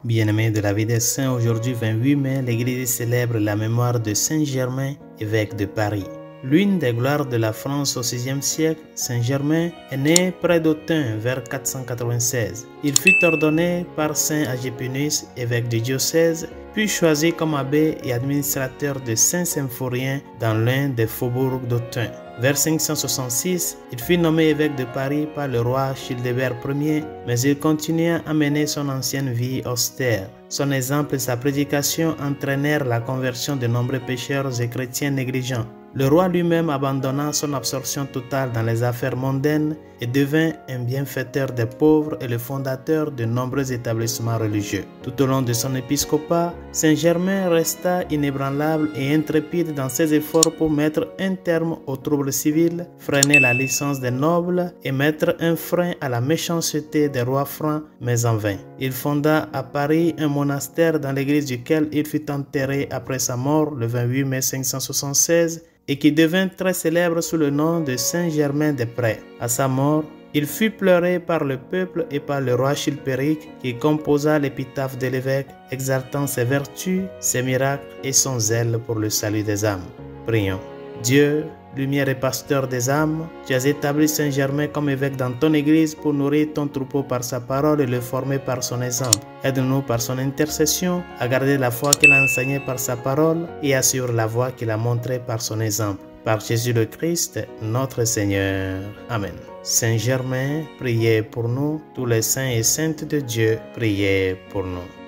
Bien-aimés de la vie des saints, aujourd'hui 28 mai, l'Église célèbre la mémoire de Saint Germain, évêque de Paris. L'une des gloires de la France au VIe siècle, Saint Germain est né près d'Autun vers 496. Il fut ordonné par Saint Agépinus, évêque du diocèse, puis choisi comme abbé et administrateur de Saint-Symphorien dans l'un des faubourgs d'Autun. Vers 566, il fut nommé évêque de Paris par le roi Childebert Ier, mais il continua à mener son ancienne vie austère. Son exemple et sa prédication entraînèrent la conversion de nombreux pécheurs et chrétiens négligents. Le roi lui-même abandonna son absorption totale dans les affaires mondaines et devint un bienfaiteur des pauvres et le fondateur de nombreux établissements religieux. Tout au long de son épiscopat, Saint Germain resta inébranlable et intrépide dans ses efforts pour mettre un terme aux troubles civils, freiner la licence des nobles et mettre un frein à la méchanceté des rois francs, mais en vain. Il fonda à Paris un monastère dans l'église duquel il fut enterré après sa mort le 28 mai 576 et qui devint très célèbre sous le nom de Saint-Germain-des-Prés. À sa mort, il fut pleuré par le peuple et par le roi Chilpéric qui composa l'épitaphe de l'évêque, exaltant ses vertus, ses miracles et son zèle pour le salut des âmes. Prions. Dieu, lumière et pasteur des âmes, tu as établi Saint Germain comme évêque dans ton église pour nourrir ton troupeau par sa parole et le former par son exemple. Aide-nous par son intercession à garder la foi qu'il a enseignée par sa parole et à suivre la voie qu'il a montrée par son exemple. Par Jésus le Christ, notre Seigneur. Amen. Saint Germain, priez pour nous. Tous les saints et saintes de Dieu, priez pour nous.